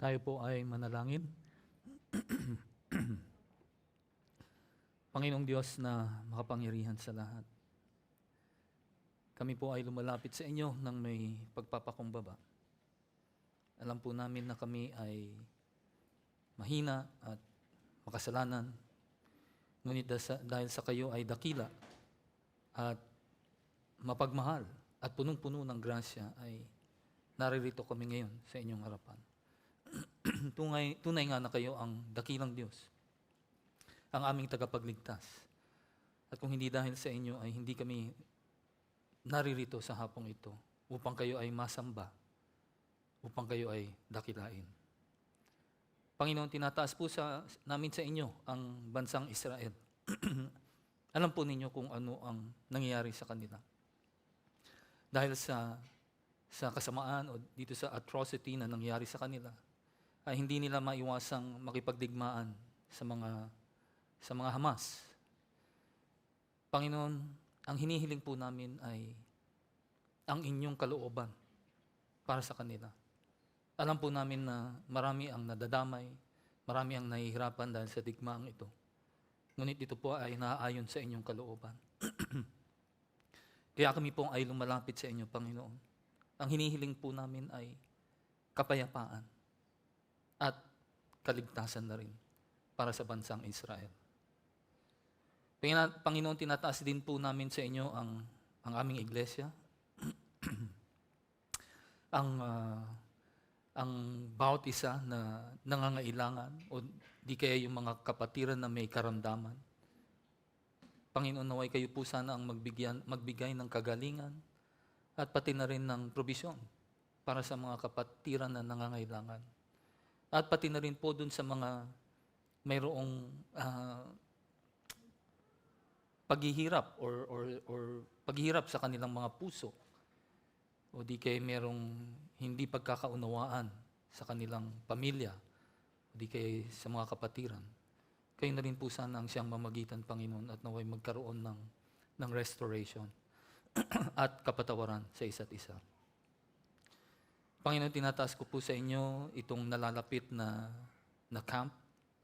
Tayo po ay manalangin. Panginoong Diyos na makapangyarihan sa lahat, kami po ay lumalapit sa inyo ng may pagpapakumbaba. Alam po namin na kami ay mahina at makasalanan, ngunit dahil sa kayo ay dakila at mapagmahal at punong-puno ng grasya, ay naririto kami ngayon sa inyong harapan. Tunay nga na kayo ang dakilang Diyos, ang aming tagapagligtas. At kung hindi dahil sa inyo, ay hindi kami naririto sa hapong ito upang kayo ay masamba, upang kayo ay dakilain. Panginoon, tinataas po namin sa inyo ang bansang Israel. Alam po ninyo kung ano ang nangyayari sa kanila. Dahil sa kasamaan o dito sa atrocity na nangyari sa kanila, ay hindi nila maiwasang makipagdigmaan sa mga Hamas. Panginoon, ang hinihiling po namin ay ang inyong kalooban para sa kanila. Alam po namin na marami ang nadadamay, marami ang nahihirapan dahil sa digmaang ito. Ngunit ito po ay naaayon sa inyong kalooban. Kaya kami po ay lumalapit sa inyo, Panginoon. Ang hinihiling po namin ay kapayapaan at kaligtasan na rin para sa bansang Israel. Panginoon, tinataas din po namin sa inyo ang aming iglesia, ang bawat isa na nangangailangan o di kaya yung mga kapatiran na may karamdaman. Panginoon, naway kayo po sana ang magbigay ng kagalingan at pati na rin ng probisyon para sa mga kapatiran na nangangailangan. At pati na rin po dun sa mga mayroong paghihirap or paghihirap sa kanilang mga puso o di kaya mayroong hindi pagkakaunawaan sa kanilang pamilya o di kaya sa mga kapatiran. Kayo na rin po sana ang siyang mamagitan, Panginoon, at naway magkaroon ng restoration at kapatawaran sa isa't isa. Panginoon, tinataas ko po sa inyo itong nalalapit na camp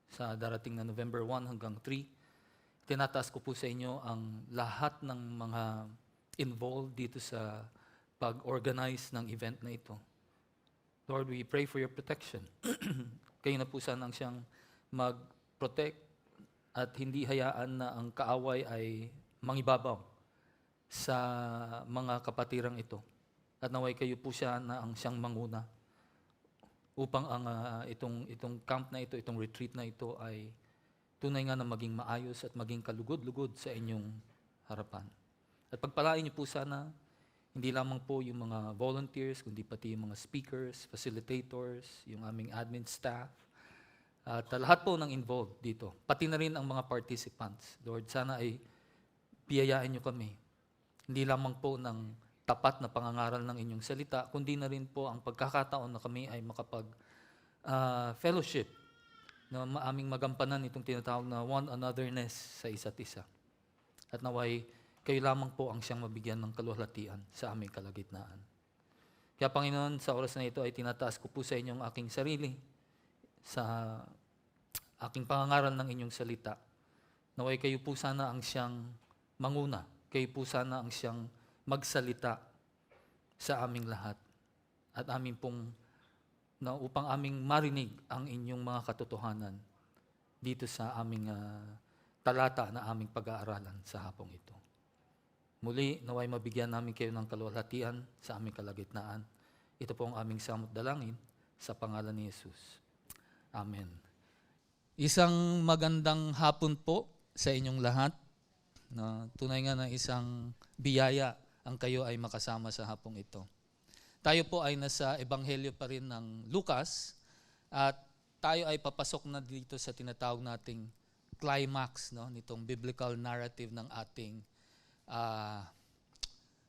sa darating na November 1 hanggang 3. Tinataas ko po sa inyo ang lahat ng mga involved dito sa pag-organize ng event na ito. Lord, we pray for your protection. Kayo na po sana ang siyang mag-protect at hindi hayaan na ang kaaway ay mangibabaw sa mga kapatirang ito. At naway kayo po siya na ang siyang manguna upang itong camp na ito, itong retreat na ito ay tunay nga na maging maayos at maging kalugod-lugod sa inyong harapan. At pagpalain niyo po sana, hindi lamang po yung mga volunteers, kundi pati yung mga speakers, facilitators, yung aming admin staff, at lahat po ng involved dito, pati na rin ang mga participants. Lord, sana ay biyayain niyo kami. Hindi lamang po ng tapat na pangangaral ng inyong salita, kundi na rin po ang pagkakataon na kami ay makapag-fellowship na aming magampanan itong tinatawag na one anotherness sa isa't isa. At naway, kayo lamang po ang siyang mabigyan ng kaluwalhatian sa aming kalagitnaan. Kaya Panginoon, sa oras na ito ay tinataas ko po sa inyong aking sarili, sa aking pangangaral ng inyong salita. Naway kayo po sana ang siyang manguna, kayo po sana ang siyang magsalita sa aming lahat at amin pong upang aming marinig ang inyong mga katotohanan dito sa aming talata na aming pag-aaralan sa hapong ito. Muli, naway mabigyan namin kayo ng kaluwalhatian sa aming kalagitnaan. Ito po ang aming samot dalangin sa pangalan ni Jesus. Amen. Isang magandang hapon po sa inyong lahat. Tunay nga na isang biyaya ang kayo ay makasama sa hapong ito. Tayo po ay nasa Ebanghelyo pa rin ng Lucas at tayo ay papasok na dito sa tinatawag nating climax nitong biblical narrative ng ating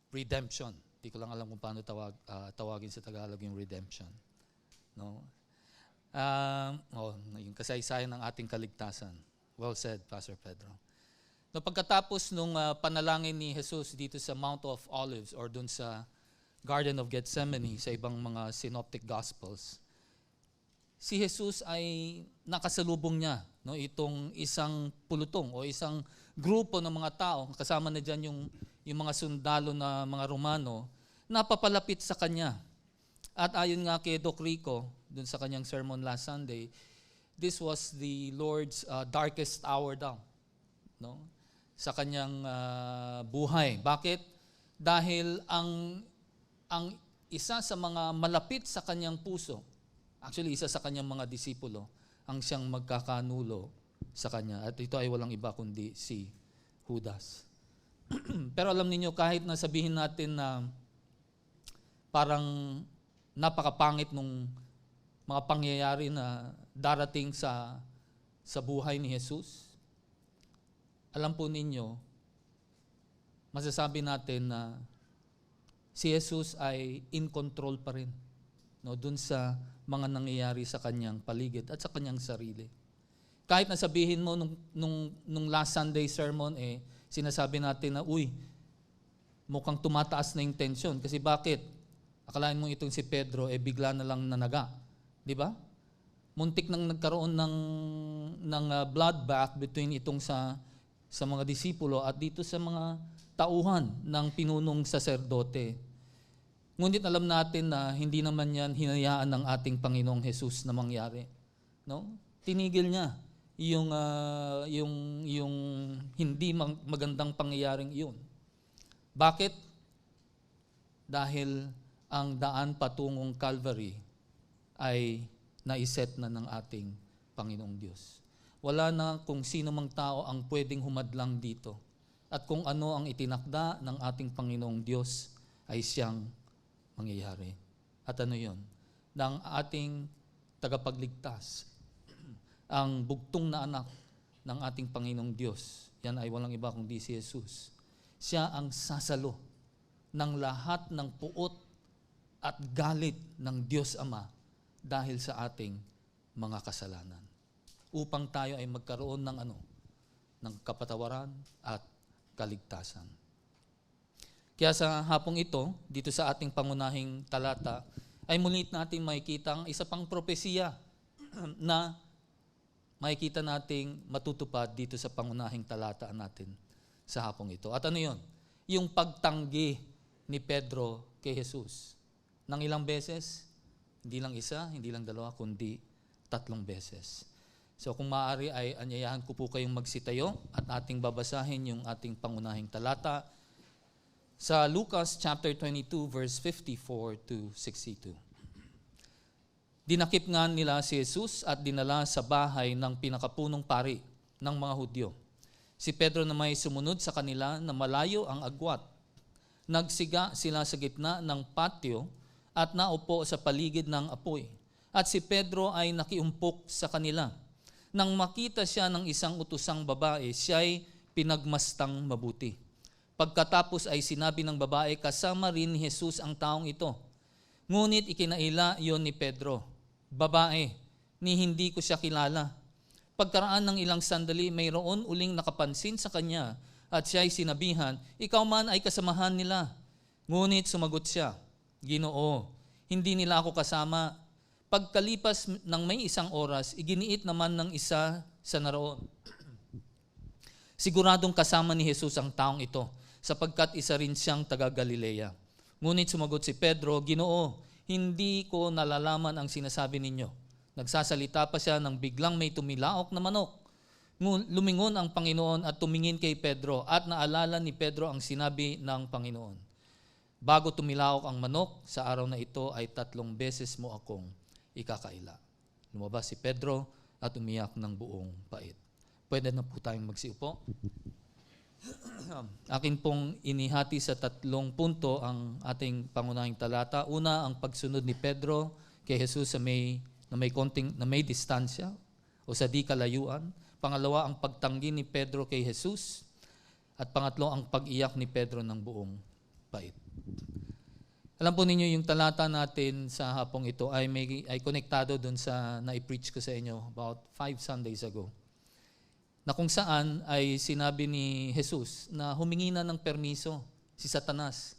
redemption. Hindi ko lang alam kung paano tawagin sa Tagalog yung redemption. Yung kasaysayan ng ating kaligtasan. Well said, Pastor Pedro. Pagkatapos nung panalangin ni Jesus dito sa Mount of Olives or dun sa Garden of Gethsemane sa ibang mga synoptic gospels, si Jesus ay nakasalubong niya, no, itong isang pulutong o isang grupo ng mga tao, kasama na diyan yung mga sundalo na mga Romano, napapalapit sa kanya. At ayon nga kay Doc Rico, dun sa kanyang sermon last Sunday, this was the Lord's darkest hour daw, no, sa kanyang buhay. Bakit? Dahil ang isa sa mga malapit sa kanyang puso, actually isa sa kanyang mga disipulo, ang siyang magkakanulo sa kanya. At ito ay walang iba kundi si Judas. Pero alam niyo, kahit na sabihin natin na parang napakapangit nung mga pangyayari na darating sa buhay ni Jesus, alam po ninyo, masasabi natin na si Jesus ay in control pa rin, no, dun sa mga nangyayari sa kanyang paligid at sa kanyang sarili. Kahit na sabihin mo nung last Sunday sermon, sinasabi natin na, mukhang tumataas na yung tension. Kasi bakit? Akalain mo itong si Pedro, bigla na lang nanaga. Di ba? Muntik nang nagkaroon ng bloodbath between itong sa mga disipulo at dito sa mga tauhan ng pinunong saserdote. Ngunit alam natin na hindi naman yan hinayaan ng ating Panginoong Jesus na mangyari. No? Tinigil niya yung hindi magandang pangyayaring iyon. Bakit? Dahil ang daan patungong Calvary ay naiset na ng ating Panginoong Diyos. Wala na kung sino mang tao ang pwedeng humadlang dito. At kung ano ang itinakda ng ating Panginoong Diyos ay siyang mangyayari. At ano yun? Na ang ating tagapagligtas, ang bugtong na anak ng ating Panginoong Diyos, yan ay walang iba kundi si Jesus. Siya ang sasalo ng lahat ng puot at galit ng Diyos Ama dahil sa ating mga kasalanan. Upang tayo ay magkaroon ng kapatawaran at kaligtasan. Kaya sa hapong ito, dito sa ating pangunahing talata, ay mulit natin makikita ang isa pang propesiya na makikita nating matutupad dito sa pangunahing talata natin sa hapong ito. At ano yun? Yung pagtanggi ni Pedro kay Jesus. Nang ilang beses? Hindi lang isa, hindi lang dalawa, kundi 3 beses. So kung maaari ay anyayahan ko po kayong magsitayo at ating babasahin yung ating pangunahing talata sa Lucas chapter 22 verse 54 to 62. Dinakip nga nila si Jesus at dinala sa bahay ng pinakapunong pari ng mga Hudyo. Si Pedro na may sumunod sa kanila na malayo ang agwat. Nagsiga sila sa gitna ng patio at naupo sa paligid ng apoy. At si Pedro ay nakiumpok sa kanila. Nang makita siya ng isang utusang babae, siya'y pinagmastang mabuti. Pagkatapos ay sinabi ng babae, kasama rin ni Jesus ang taong ito. Ngunit ikinaila yon ni Pedro, babae, ni hindi ko siya kilala. Pagkaraan ng ilang sandali, mayroon uling nakapansin sa kanya at siya'y sinabihan, ikaw man ay kasamahan nila. Ngunit sumagot siya, Ginoo, hindi nila ako kasama. Pagkalipas ng may isang oras, iginiit naman ng isa sa naroon. Siguradong kasama ni Jesus ang taong ito, sapagkat isa rin siyang taga-Galilea. Ngunit sumagot si Pedro, Ginoo, hindi ko nalalaman ang sinasabi ninyo. Nagsasalita pa siya nang biglang may tumilaok na manok. Lumingon ang Panginoon at tumingin kay Pedro at naalala ni Pedro ang sinabi ng Panginoon. Bago tumilaok ang manok, sa araw na ito ay 3 beses mo akong ikakaila. Lumabas si Pedro at umiyak ng buong pait. Pwede na po tayong magsiupo. Akin pong inihati sa 3 punto ang ating pangunahing talata. Una, ang pagsunod ni Pedro kay Jesus na may distansya o sa di kalayuan. Pangalawa, ang pagtanggi ni Pedro kay Jesus. At pangatlo, ang pag-iyak ni Pedro ng buong pait. Alam po ninyo, yung talata natin sa hapong ito ay konektado dun sa na-preach ko sa inyo about 5 Sundays ago. Na kung saan ay sinabi ni Jesus na humingi na ng permiso si Satanas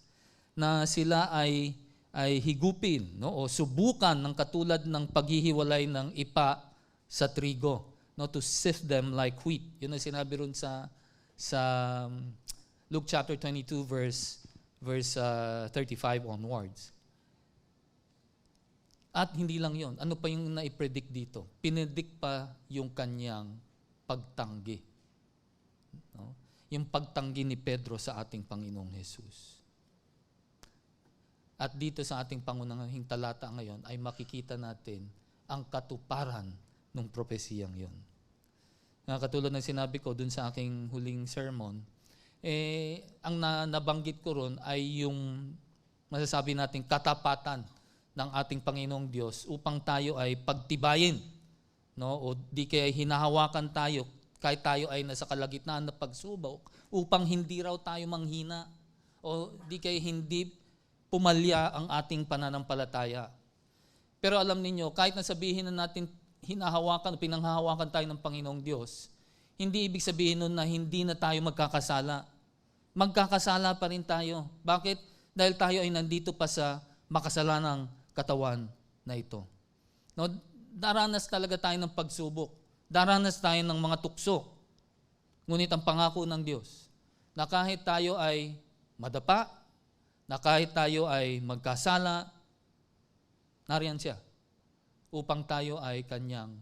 na sila ay ay higupin, no, o subukan ng katulad ng paghihiwalay ng ipa sa trigo, no, to sift them like wheat. Yun ang sinabi ron sa Luke chapter 22 verse 35 onwards. At hindi lang yon. Ano pa yung naipredict dito? Pinedict pa yung kanyang pagtanggi. No? Yung pagtanggi ni Pedro sa ating Panginoong Jesus. At dito sa ating pangunahing talata ngayon ay makikita natin ang katuparan ng propesiyang yon. Katulad ng sinabi ko dun sa aking huling sermon, ang nabanggit ko ron ay yung masasabi nating katapatan ng ating Panginoong Diyos upang tayo ay pagtibayin, no? O di kaya hinahawakan tayo kahit tayo ay nasa kalagitnaan ng pagsubok upang hindi raw tayo manghina o di kaya hindi pumalya ang ating pananampalataya. Pero alam ninyo, kahit nasabihin na natin hinahawakan o pinanghahawakan tayo ng Panginoong Diyos, hindi ibig sabihin nun na hindi na tayo magkakasala. Magkakasala pa rin tayo. Bakit? Dahil tayo ay nandito pa sa makasalanang katawan na ito. No, daranas talaga tayo ng pagsubok. Daranas tayo ng mga tukso. Ngunit ang pangako ng Diyos na kahit tayo ay madapa, na kahit tayo ay magkasala, nariyan siya upang tayo ay kanyang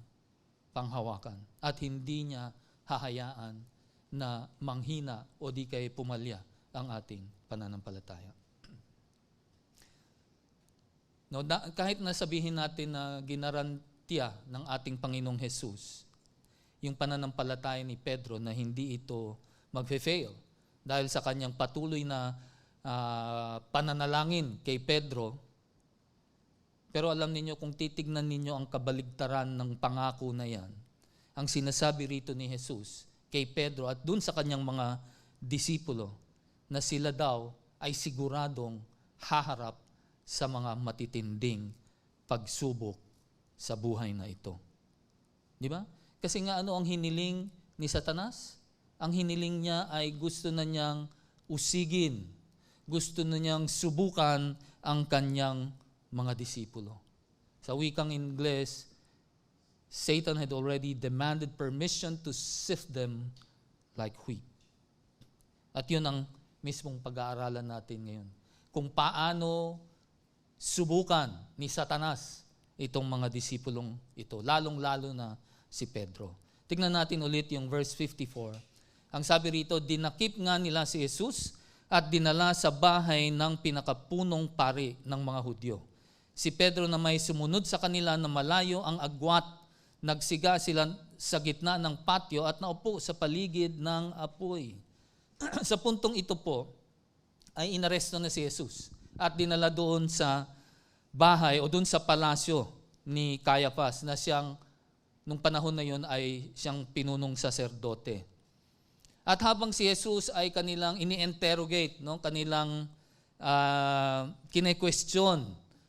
panghawakan at hindi niya hahayaan na manghina o di kay pumalya ang ating pananampalataya. No, kahit nasabihin natin na ginarantiya ng ating Panginoong Jesus yung pananampalataya ni Pedro na hindi ito magfe-fail dahil sa kanyang patuloy na pananalangin kay Pedro. Pero alam ninyo, kung titignan ninyo ang kabaligtaran ng pangako na yan, ang sinasabi rito ni Jesus kay Pedro at dun sa kanyang mga disipulo na sila daw ay siguradong haharap sa mga matitinding pagsubok sa buhay na ito. Di ba? Kasi nga ano ang hiniling ni Satanas? Ang hiniling niya ay gusto na niyang usigin, gusto na niyang subukan ang kanyang mga disipulo. Sa wikang Ingles, Satan had already demanded permission to sift them like wheat. At yun ang mismong pag-aaralan natin ngayon. Kung paano subukan ni Satanas itong mga disipulong ito, lalong-lalo na si Pedro. Tignan natin ulit yung verse 54. Ang sabi rito, dinakip nga nila si Jesus at dinala sa bahay ng pinakapunong pari ng mga Hudyo. Si Pedro na may sumunod sa kanila na malayo ang agwat, nagsiga sila sa gitna ng patio at naupo sa paligid ng apoy. Sa puntong ito po, ay inaresto na si Jesus at dinala doon sa bahay o doon sa palasyo ni Caiaphas na siyang, nung panahon na yun ay siyang pinunong saserdote. At habang si Jesus ay kanilang ini-interrogate, no, kanilang kine-question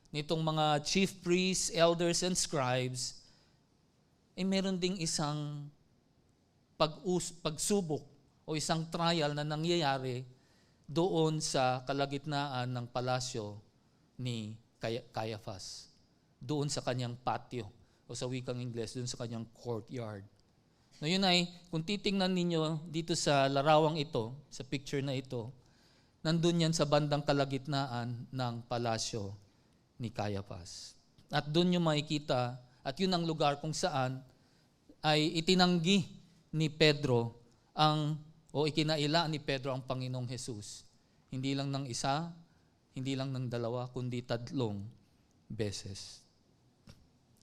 nitong mga chief priests, elders, and scribes, meron ding isang pagsubok o isang trial na nangyayari doon sa kalagitnaan ng palasyo ni Caiaphas. Doon sa kanyang patio o sa wikang Ingles, doon sa kanyang courtyard. No, yun ay, kung titingnan ninyo dito sa larawang ito, sa picture na ito, nandun yan sa bandang kalagitnaan ng palasyo ni Caiaphas. At doon nyo makikita, at yun ang lugar kung saan ay itinanggi ni Pedro o ikinaila ni Pedro ang Panginoong Jesus. Hindi lang ng isa, hindi lang ng dalawa, kundi 3 beses.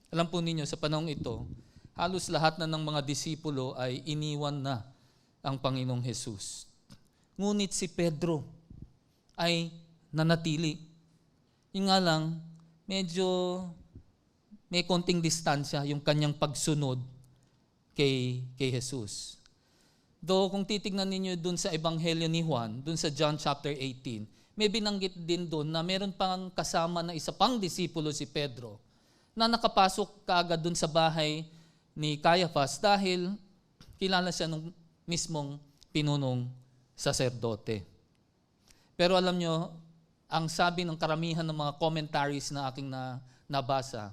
Alam po ninyo, sa panahong ito, halos lahat na ng mga disipulo ay iniwan na ang Panginoong Jesus. Ngunit si Pedro ay nanatili. Yung nga lang, medyo may konting distansya yung kanyang pagsunod kay Jesus. Though kung titignan ninyo dun sa Ebanghelyo ni Juan, dun sa John chapter 18, may binanggit din dun na meron pang kasama na isa pang disipulo si Pedro na nakapasok kaagad dun sa bahay ni Caiaphas dahil kilala siya nung mismong pinunong saserdote. Pero alam nyo, ang sabi ng karamihan ng mga commentaries na aking nabasa,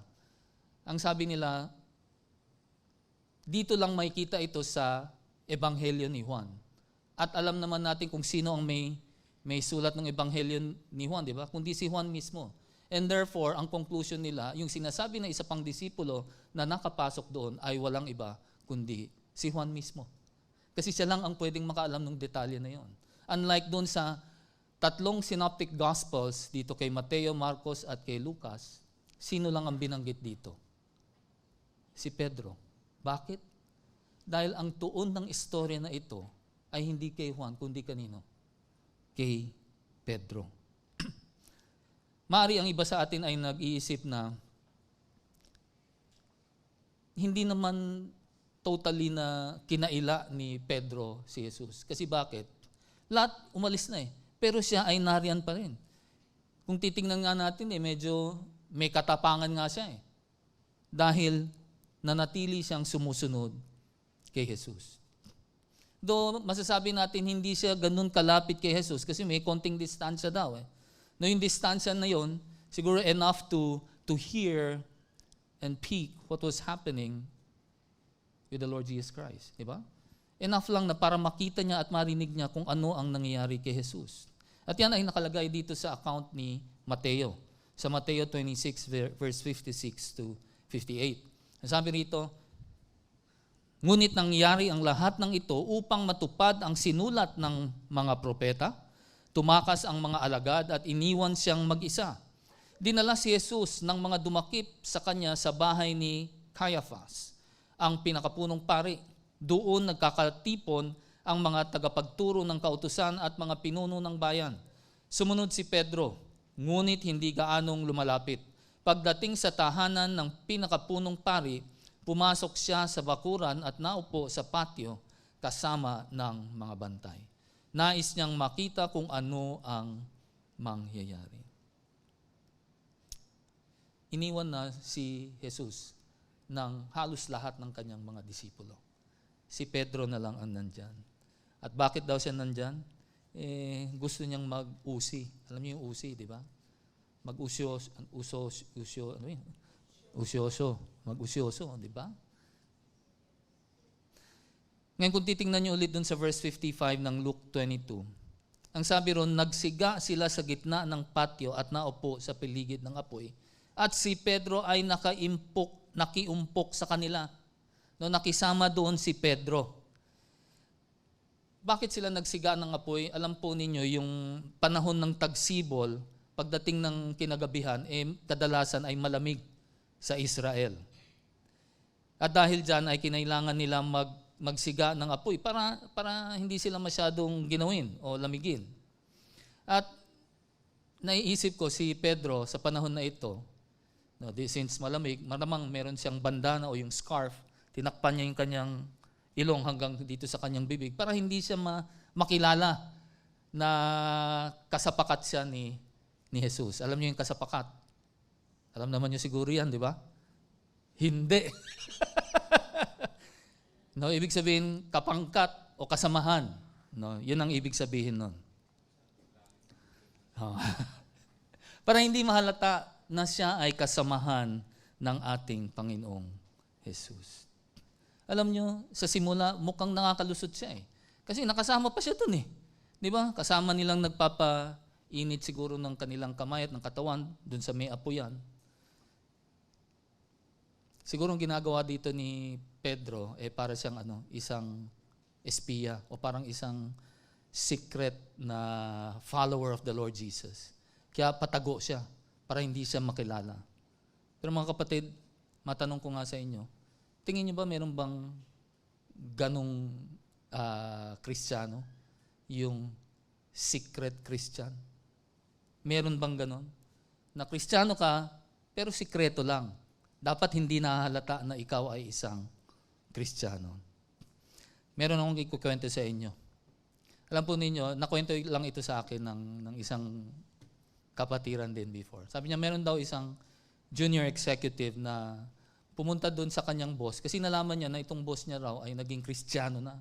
ang sabi nila, dito lang makikita ito sa Ebanghelyo ni Juan. At alam naman natin kung sino ang may sulat ng Ebanghelyo ni Juan, di ba? Kundi si Juan mismo. And therefore, ang conclusion nila, yung sinasabi ng isa pang disipulo na nakapasok doon ay walang iba kundi si Juan mismo. Kasi siya lang ang pwedeng makaalam ng detalye na yon. Unlike doon sa tatlong synoptic gospels, dito kay Mateo, Marcos at kay Lucas, sino lang ang binanggit dito? Si Pedro. Bakit? Dahil ang tuon ng istorya na ito ay hindi kay Juan, kundi kanino? Kay Pedro. Maari ang iba sa atin ay nag-iisip na hindi naman totally na kinaila ni Pedro si Jesus. Kasi bakit? Lahat umalis na eh. Pero siya ay nariyan pa rin. Kung titingnan nga natin medyo may katapangan nga siya eh. Dahil nanatili siyang sumusunod kay Jesus. Though masasabi natin hindi siya ganun kalapit kay Jesus kasi may konting distansya daw eh. No, yung distansya na yon, siguro enough to hear and peek what was happening with the Lord Jesus Christ. Diba? Enough lang na para makita niya at marinig niya kung ano ang nangyayari kay Jesus. At yan ay nakalagay dito sa account ni Mateo. Sa Mateo 26 verse 56 to 58. Sabi rito, ngunit nangyari ang lahat ng ito upang matupad ang sinulat ng mga propeta. Tumakas ang mga alagad at iniwan siyang mag-isa. Dinala si Jesus ng mga dumakip sa kanya sa bahay ni Caiaphas, ang pinakapunong pari. Doon nagkakatipon ang mga tagapagturo ng kautusan at mga pinuno ng bayan. Sumunod si Pedro, ngunit hindi gaanong lumalapit. Pagdating sa tahanan ng pinakapunong pari, pumasok siya sa bakuran at naupo sa patio kasama ng mga bantay. Nais niyang makita kung ano ang mangyayari. Iniwan na si Jesus ng halos lahat ng kanyang mga disipulo. Si Pedro na lang ang nandyan. At bakit daw siya nandyan? Gusto niyang mag-usi. Alam niyo yung usi, di ba? Mag-usyoso, di ba? Ngayon kung titingnan niyo ulit dun sa verse 55 ng Luke 22, ang sabi ron, nagsiga sila sa gitna ng patio at naupo sa piligid ng apoy. At si Pedro ay nakiumpok sa kanila. No, nakisama doon si Pedro. Bakit sila nagsiga ng apoy? Alam po ninyo, yung panahon ng tagsibol, pagdating ng kinagabihan, kadalasan ay malamig sa Israel. At dahil dyan ay kinailangan nila magsiga ng apoy para hindi sila masyadong ginawin o lamigin. At naiisip ko si Pedro sa panahon na ito, since malamig, malamang meron siyang bandana o yung scarf, tinakpan niya yung kanyang ilong hanggang dito sa kanyang bibig para hindi siya makilala na kasapakat siya ni Jesus. Alam niyo yung kasapakat? Alam naman niyo siguro yan, di ba? Hindi. No, ibig sabihin kapangkat o kasamahan. No, 'yun ang ibig sabihin nun. Para hindi mahalata na siya ay kasamahan ng ating Panginoong Jesus. Alam nyo, sa simula, mukhang nakakalusot siya eh. Kasi nakasama pa siya dun eh. Di ba? Kasama nilang nagpapainit siguro ng kanilang kamay at ng katawan dun sa may apoyan. Siguro ang ginagawa dito ni Pedro, para siyang isang espiya o parang isang secret na follower of the Lord Jesus. Kaya patago siya para hindi siya makilala. Pero mga kapatid, matanong ko nga sa inyo, tingin niyo ba meron bang ganong Kristiyano? Yung secret Christian? Meron bang ganon? Na Kristiyano ka, pero sikreto lang. Dapat hindi nahalata na ikaw ay isang Kristiyano. Meron akong ikukwento sa inyo. Alam po ninyo, nakwento lang ito sa akin ng isang kapatiran din before. Sabi niya, meron daw isang junior executive na pumunta doon sa kanyang boss kasi nalaman niya na itong boss niya raw ay naging Kristiyano na.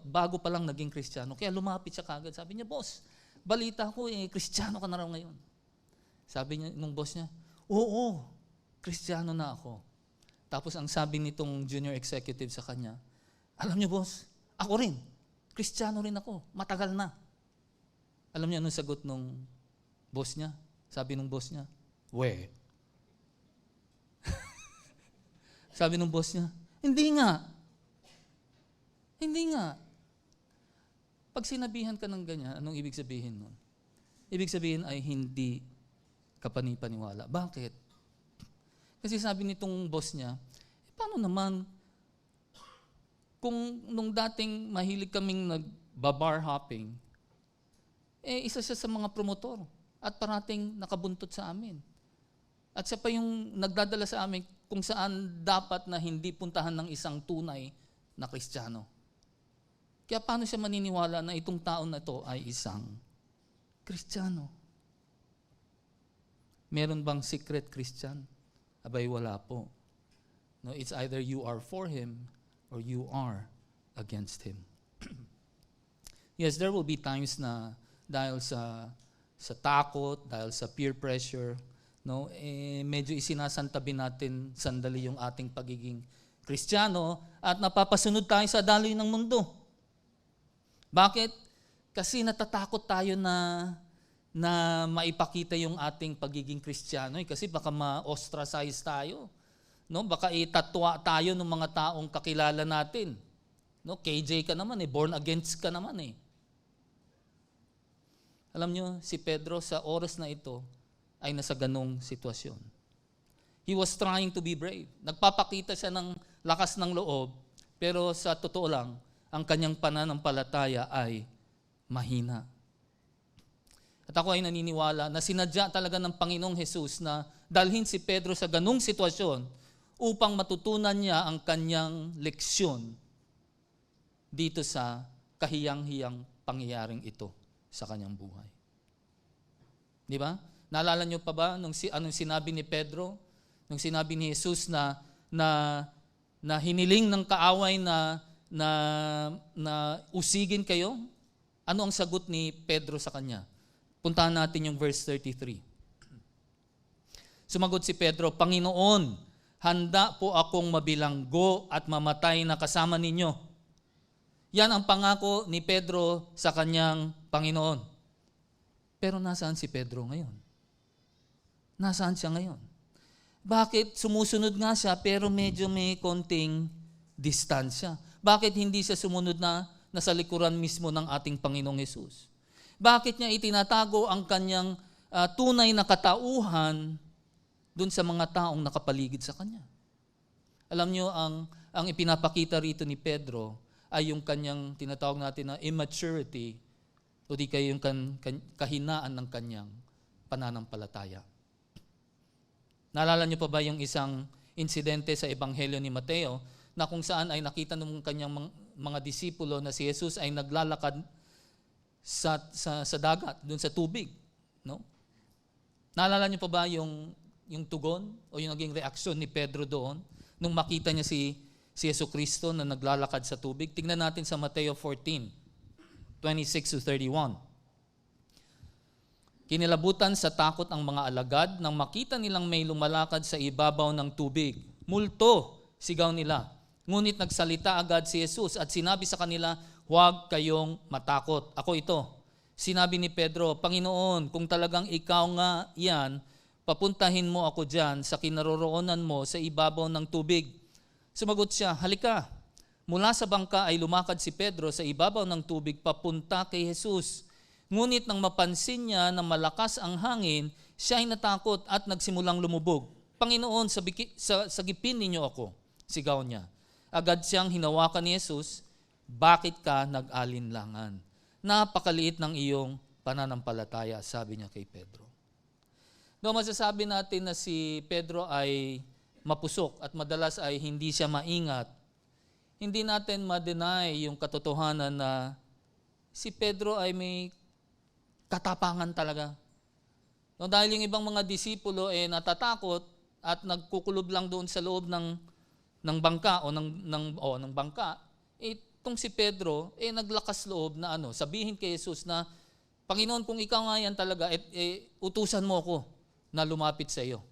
Bago pa lang naging Kristiyano. Kaya lumapit siya kagad. Sabi niya, boss, balita ko Kristiyano ka na raw ngayon. Sabi niya, nung boss niya, oo, Kristiyano na ako. Tapos ang sabi nitong junior executive sa kanya, alam niyo boss, ako rin, Kristiyano rin ako, matagal na. Alam niyo anong sagot nung boss niya? Sabi nung boss niya, we. Sabi nung boss niya, hindi nga. Pag sinabihan ka ng ganyan, anong ibig sabihin nun? Ibig sabihin ay hindi ka panipaniwala. Bakit? Kasi sabi nitong boss niya, paano naman kung nung dating mahilig kaming nag-bar hopping, isa siya sa mga promotor at parating nakabuntot sa amin. At siya pa yung nagdadala sa amin kung saan dapat na hindi puntahan ng isang tunay na Kristiyano. Kaya paano siya maniniwala na itong taon na ito ay isang Kristiyano? Meron bang secret Christian? Abay, wala po. No, it's either you are for him or you are against him. Yes, there will be times na dahil sa takot, dahil sa peer pressure, no, medyo isinasantabi natin sandali yung ating pagiging Kristiyano at napapasunod tayo sa daloy ng mundo. Bakit? Kasi natatakot tayo na maipakita yung ating pagiging Kristiyano. Kasi baka ma-ostracize tayo. No? Baka itatwa tayo ng mga taong kakilala natin. No? KJ ka naman born against ka naman Alam nyo, si Pedro sa oras na ito ay nasa ganong sitwasyon. He was trying to be brave. Nagpapakita siya ng lakas ng loob, pero sa totoo lang, ang kanyang pananampalataya ay mahina. At ako ay naniniwala na sinadya talaga ng Panginoong Hesus na dalhin si Pedro sa ganung sitwasyon upang matutunan niya ang kanyang leksyon dito sa kahiyang-hiyang pangyayaring ito sa kanyang buhay. Di ba? Naalala niyo pa ba anong sinabi ni Pedro? Nung sinabi ni Jesus na hiniling ng kaaway na usigin kayo? Ano ang sagot ni Pedro sa kanya? Puntahan natin yung verse 33. Sumagot si Pedro, Panginoon, handa po akong mabilanggo at mamatay na kasama ninyo. Yan ang pangako ni Pedro sa kanyang Panginoon. Pero nasaan si Pedro ngayon? Nasaan siya ngayon? Bakit sumusunod nga siya pero medyo may konting distansya? Bakit hindi siya sumunod na nasa likuran mismo ng ating Panginoong Hesus? Bakit niya itinatago ang kanyang tunay na katauhan dun sa mga taong nakapaligid sa kanya? Alam niyo, ang ipinapakita rito ni Pedro ay yung kanyang tinatawag natin na immaturity o di kaya yung kahinaan ng kanyang pananampalataya. Naalala niyo pa ba yung isang insidente sa Ebanghelyo ni Mateo na kung saan ay nakita ng kanyang mga disipulo na si Jesus ay naglalakad sa dagat, doon sa tubig, no? Naalala niyo pa ba yung tugon o yung naging reaksyon ni Pedro doon nung makita niya si Jesucristo na naglalakad sa tubig? Tingnan natin sa Mateo 14:26-31. Kinilabutan sa takot ang mga alagad nang makita nilang may lumalakad sa ibabaw ng tubig. Multo, sigaw nila. Ngunit nagsalita agad si Jesus at sinabi sa kanila, huwag kayong matakot. Ako ito. Sinabi ni Pedro, Panginoon, kung talagang ikaw nga yan, papuntahin mo ako dyan sa kinaroroonan mo sa ibabaw ng tubig. Sumagot siya, halika. Mula sa bangka ay lumakad si Pedro sa ibabaw ng tubig papunta kay Jesus. Ngunit nang mapansin niya na malakas ang hangin, siya ay natakot at nagsimulang lumubog. Panginoon, sagipin ninyo ako, sigaw niya. Agad siyang hinawakan ni Jesus, bakit ka nag-alinlangan? Napakaliit ng iyong pananampalataya, sabi niya kay Pedro. Doon masasabi natin na si Pedro ay mapusok at madalas ay hindi siya maingat. Hindi natin ma-deny yung katotohanan na si Pedro ay may katapangan talaga. No, dahil yung ibang mga disipulo natatakot at nagkukulob lang doon sa loob ng bangka ng bangka. Itong si Pedro naglakas loob na sabihin kay Jesus na Panginoon, kung ikaw nga yan talaga, utusan mo ako na lumapit sa iyo.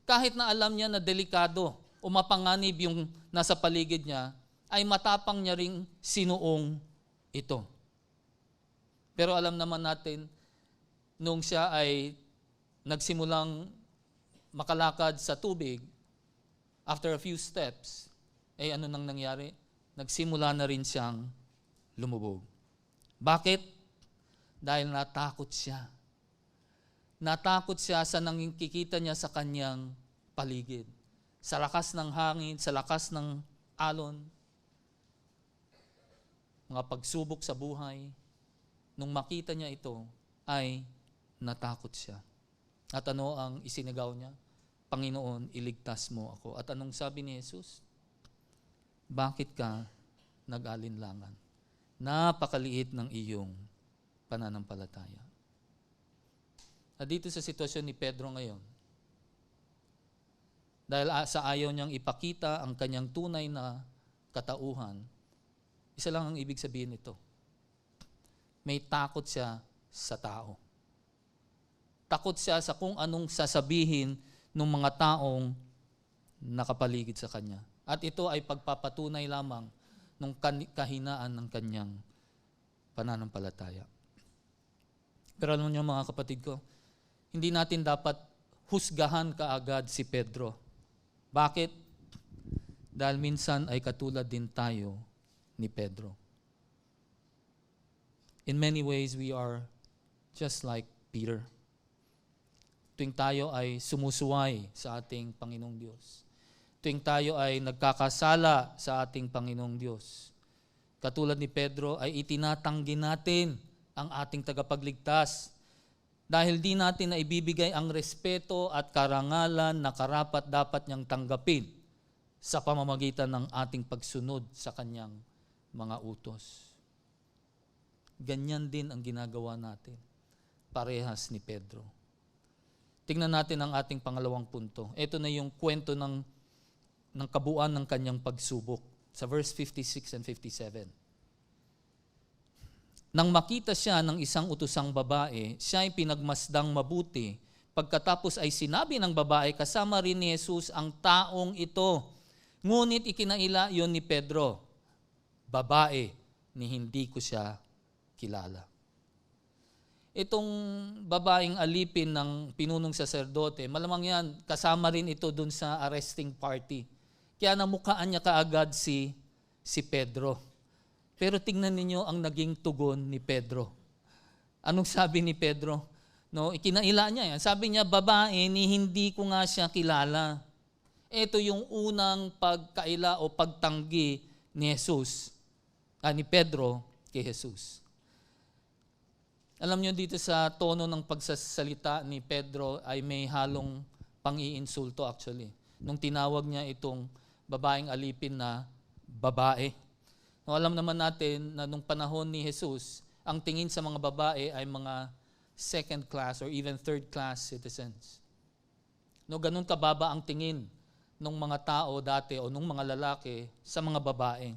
Kahit na alam niya na delikado o mapanganib yung nasa paligid niya, ay matapang niya ring sinuong ito. Pero alam naman natin, nung siya ay nagsimulang makalakad sa tubig, after a few steps, ano nang nangyari? Nagsimula na rin siyang lumubog. Bakit? Dahil natakot siya. Natakot siya sa nakikita niya sa kanyang paligid. Sa lakas ng hangin, sa lakas ng alon, mga pagsubok sa buhay. Nung makita niya ito, ay natakot siya. At ano ang isinigaw niya? Panginoon, iligtas mo ako. At anong sabi ni Jesus? Bakit ka nag-alinlangan? Napakaliit ng iyong pananampalataya. At dito sa sitwasyon ni Pedro ngayon, dahil sa ayaw niyang ipakita ang kanyang tunay na katauhan, isa lang ang ibig sabihin nito. May takot siya sa tao. Takot siya sa kung anong sasabihin ng mga taong nakapaligid sa kanya. At ito ay pagpapatunay lamang ng kahinaan ng kanyang pananampalataya. Pero alam niyo mga kapatid ko, hindi natin dapat husgahan kaagad si Pedro. Bakit? Dahil minsan ay katulad din tayo ni Pedro. In many ways, we are just like Peter. Tuwing tayo ay sumusuway sa ating Panginoong Diyos. Tuwing tayo ay nagkakasala sa ating Panginoong Diyos. Katulad ni Pedro ay itinatanggi natin ang ating tagapagligtas dahil di natin na ibibigay ang respeto at karangalan na karapat dapat niyang tanggapin sa pamamagitan ng ating pagsunod sa kanyang mga utos. Ganyan din ang ginagawa natin, parehas ni Pedro. Tingnan natin ang ating pangalawang punto. Ito na yung kwento ng kabuuan ng kanyang pagsubok sa verse 56 and 57. Nang makita siya ng isang utusang babae, siya ay pinagmasdang mabuti. Pagkatapos ay sinabi ng babae, kasama rin ni Jesus ang taong ito. Ngunit ikinaila yon ni Pedro, babae, ni hindi ko siya kilala. Itong babaeng alipin ng pinunong saserdote, malamang yan, kasama rin ito dun sa arresting party. Kaya namukhaan niya kaagad si Pedro. Pero tingnan ninyo ang naging tugon ni Pedro. Anong sabi ni Pedro? No, ikinaila niya yan. Sabi niya, babae, ni hindi ko nga siya kilala. Ito yung unang pagkaila o pagtanggi ni ni Pedro kay Jesus. Alam niyo dito sa tono ng pagsasalita ni Pedro ay may halong pang-iinsulto actually. Nung tinawag niya itong babaeng alipin na babae. No, alam naman natin na nung panahon ni Jesus, ang tingin sa mga babae ay mga second class or even third class citizens. No, ganun kababa ang tingin ng mga tao dati o ng mga lalaki sa mga babae.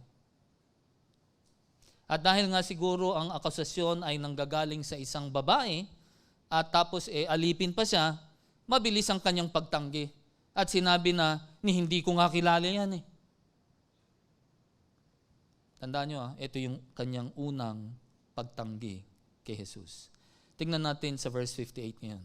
At dahil nga siguro ang akusasyon ay nanggagaling sa isang babae at tapos alipin pa siya, mabilis ang kanyang pagtanggi. At sinabi na, hindi ko nga kilala yan eh. Tandaan nyo ito yung kanyang unang pagtanggi kay Jesus. Tingnan natin sa verse 58 ngayon.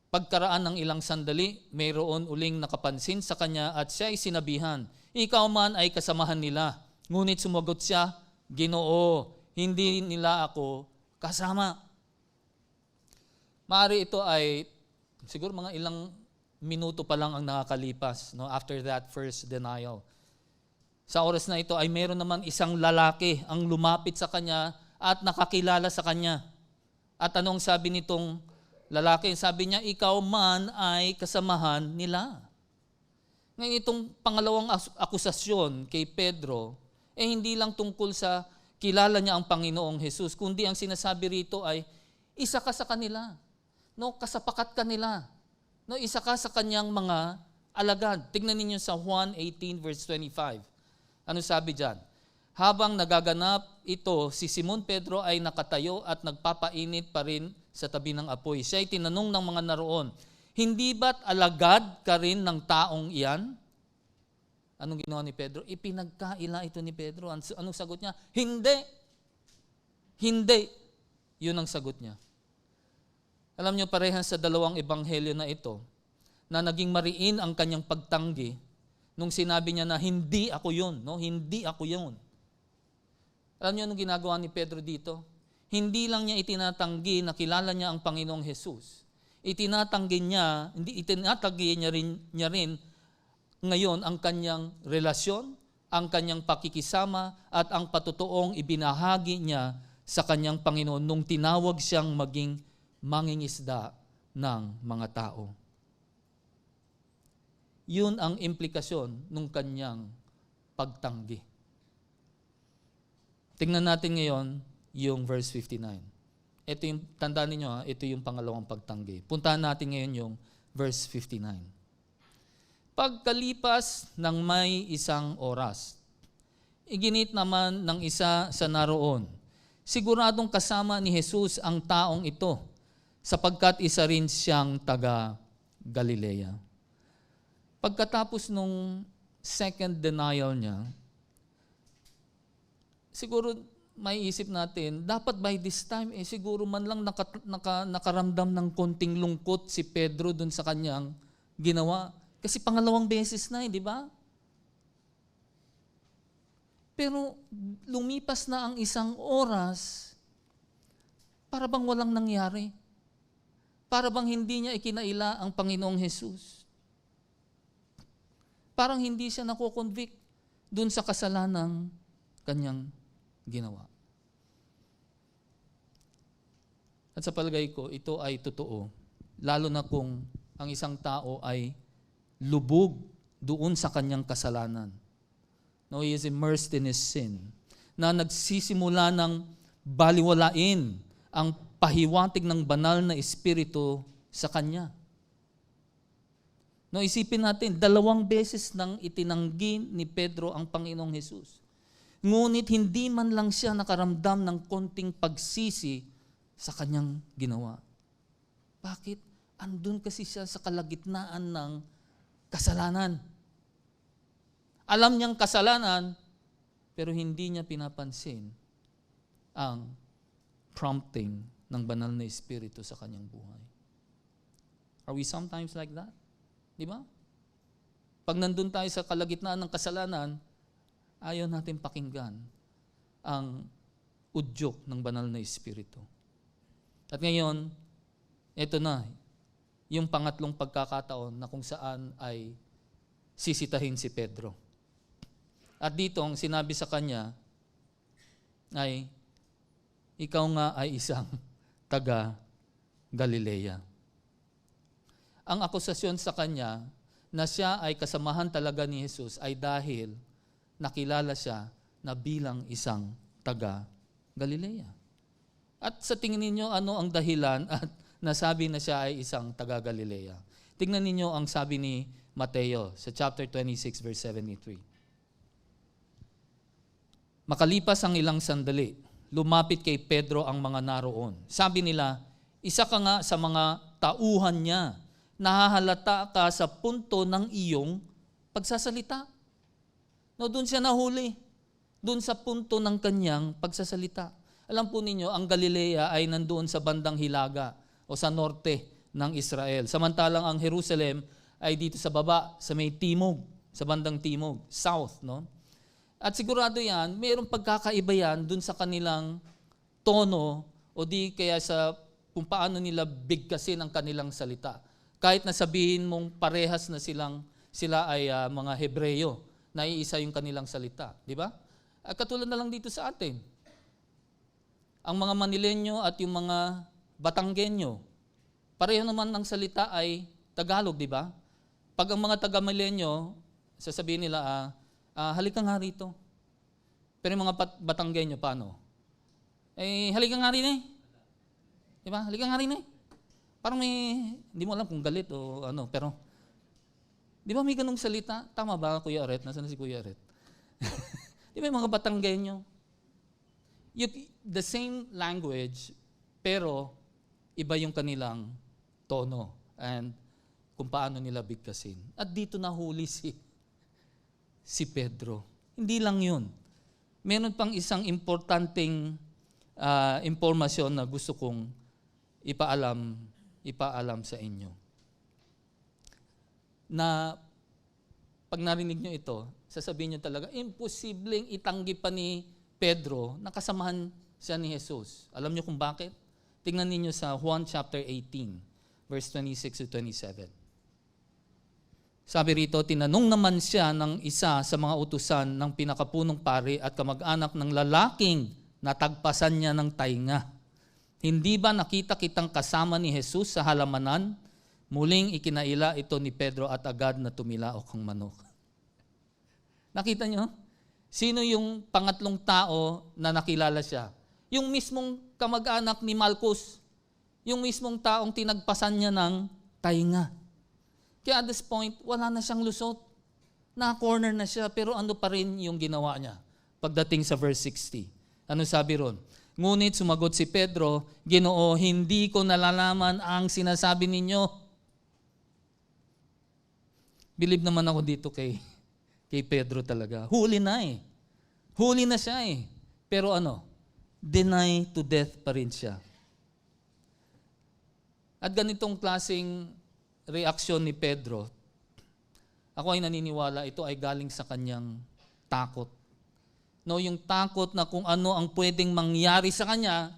Pagkaraan ng ilang sandali, mayroon uling nakapansin sa kanya at siya ay sinabihan, ikaw man ay kasamahan nila. Ngunit sumagot siya, Ginoo, hindi nila ako kasama. Maaari ito ay siguro mga ilang minuto pa lang ang nakakalipas after that first denial. Sa oras na ito ay meron naman isang lalaki ang lumapit sa kanya at nakakilala sa kanya. At anong sabi nitong lalaki? Sabi niya, ikaw man ay kasamahan nila. Ngayon itong pangalawang akusasyon kay Pedro, hindi lang tungkol sa kilala niya ang Panginoong Jesus, kundi ang sinasabi rito ay, isa ka sa kanila. Kasapakat ka nila. Isa ka sa kanyang mga alagad. Tingnan ninyo sa Juan 18 verse 25. Ano sabi dyan? Habang nagaganap ito, si Simon Pedro ay nakatayo at nagpapainit pa rin sa tabi ng apoy. Siya ay tinanong ng mga naroon, hindi ba't alagad ka rin ng taong iyan? Anong ginawa ni Pedro? Ipinagkaila ito ni Pedro. Anong sagot niya? Hindi. Hindi. Yun ang sagot niya. Alam niyo, parehas sa dalawang ebanghelyo na ito, na naging mariin ang kanyang pagtanggi nung sinabi niya na hindi ako yun. No? Hindi ako yun. Alam niyo anong ginagawa ni Pedro dito? Hindi lang niya itinatanggi na kilala niya ang Panginoong Jesus. Itinatanggi niya rin ngayon ang kanyang relasyon, ang kanyang pakikisama, at ang patutuong ibinahagi niya sa kanyang Panginoon nung tinawag siyang maging mangingisda ng mga tao. Yun ang implikasyon ng kanyang pagtanggi. Tingnan natin ngayon yung verse 59. Ito yung, tandaan niyo ito yung pangalawang pagtanggi. Puntahan natin ngayon yung verse 59. Pagkalipas ng may isang oras, iginit naman ng isa sa naroon. Siguradong kasama ni Jesus ang taong ito, sapagkat isa rin siyang taga Galilea. Pagkatapos nung second denial niya, siguro may isip natin, dapat by this time, siguro man lang nakaramdam ng konting lungkot si Pedro dun sa kanyang ginawa. Kasi pangalawang beses na, di ba? Pero lumipas na ang isang oras, para bang walang nangyari. Para bang hindi niya ikinaila ang Panginoong Jesus. Parang hindi siya nakukonvict dun sa kasalanang kanyang ginawa. At sa palagay ko, ito ay totoo. Lalo na kung ang isang tao ay lubog doon sa kanyang kasalanan. No, he is immersed in his sin. Na nagsisimula ng baliwalain ang pahiwatig ng banal na espiritu sa kanya. No, isipin natin, 2 beses nang itinanggi ni Pedro ang Panginoong Jesus. Ngunit hindi man lang siya nakaramdam ng konting pagsisi sa kanyang ginawa. Bakit? Andun kasi siya sa kalagitnaan ng kasalanan. Alam niyang kasalanan, pero hindi niya pinapansin ang prompting ng banal na espiritu sa kanyang buhay. Are we sometimes like that? Di ba? Pag nandun tayo sa kalagitnaan ng kasalanan, ayaw natin pakinggan ang udyok ng banal na espiritu. At ngayon, ito na, yung pangatlong pagkakataon na kung saan ay sisitahin si Pedro. At dito, ang sinabi sa kanya ay, ikaw nga ay isang taga Galilea. Ang akusasyon sa kanya na siya ay kasamahan talaga ni Jesus ay dahil nakilala siya na bilang isang taga Galilea. At sa tingin ninyo, ano ang dahilan at nasabi na siya ay isang taga Galilea? Tingnan ninyo ang sabi ni Mateo sa chapter 26 verse 73. Makalipas ang ilang sandali, lumapit kay Pedro ang mga naroon. Sabi nila, isa ka nga sa mga tauhan niya. Nahahalata ka sa punto ng iyong pagsasalita. No, doon siya nahuli. Doon sa punto ng kanyang pagsasalita. Alam po ninyo, ang Galilea ay nandoon sa bandang hilaga o sa norte ng Israel. Samantalang ang Jerusalem ay dito sa baba, sa may timog, sa bandang timog, south, no? At sigurado yan, mayroong pagkakaiba yan dun sa kanilang tono o di kaya sa kung paano nila bigkasin ang kanilang salita. Kahit na sabihin mong parehas na sila ay mga Hebreyo, naiisa yung kanilang salita. Di ba? Katulad na lang dito sa atin. Ang mga Manileño at yung mga Batanggenyo, pareho naman ng salita ay Tagalog, di ba? Pag ang mga taga-Milenyo, sasabihin nila, halika nga rito. Pero yung mga Batanggenyo, paano? Halika nga rin eh. Di ba? Halika nga rin eh. Parang hindi mo alam kung galit o ano, pero, di ba may ganung salita? Tama ba, Kuya Aret? Nasaan na si Kuya Aret? Di ba yung mga Batanggenyo? The same language, pero iba yung kanilang tono and kung paano nila bigkasin. At dito nahuli si Pedro. Hindi lang yun. Meron pang isang importanteng impormasyon na gusto kong ipaalam sa inyo. Na pag narinig nyo ito, sasabihin nyo talaga, imposibleng itanggi pa ni Pedro na kasamahan siya ni Jesus. Alam nyo kung bakit? Tingnan ninyo sa Juan chapter 18, verse 26 to 27. Sabi rito, tinanong naman siya ng isa sa mga utusan ng pinakapunong pari at kamag-anak ng lalaking natagpasan niya ng tainga. Hindi ba nakita kitang kasama ni Jesus sa halamanan? Muling ikinaila ito ni Pedro at agad na tumilaok ang manok. Nakita nyo? Sino yung pangatlong tao na nakilala siya? Yung mismong kamag-anak ni Malchus. Yung mismong taong tinagpasan niya ng tainga. Kaya at this point, wala na siyang lusot. Na-corner na siya, pero ano pa rin yung ginawa niya? Pagdating sa verse 60. Ano sabi ron? Ngunit sumagot si Pedro, Ginoo, hindi ko nalalaman ang sinasabi ninyo. Believe naman ako dito kay Pedro talaga. Huli na eh. Huli na siya eh. Pero deny to death pa rin siya. At ganitong klaseng reaksyon ni Pedro, ako ay naniniwala ito ay galing sa kanyang takot. No, yung takot na kung ano ang pwedeng mangyari sa kanya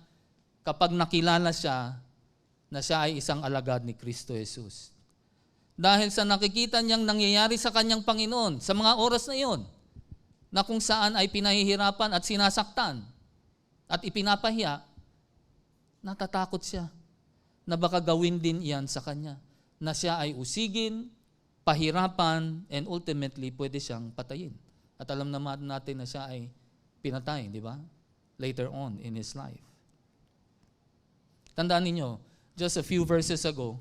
kapag nakilala siya na siya ay isang alagad ni Kristo Jesus. Dahil sa nakikita niyang nangyayari sa kanyang Panginoon sa mga oras na iyon, na kung saan ay pinahihirapan at sinasaktan at ipinapahiya, natatakot siya na baka gawin din iyan sa kanya, na siya ay usigin, pahirapan, and ultimately pwede siyang patayin. At alam naman natin na siya ay pinatay, di ba? Later on in his life. Tandaan ninyo, just a few verses ago,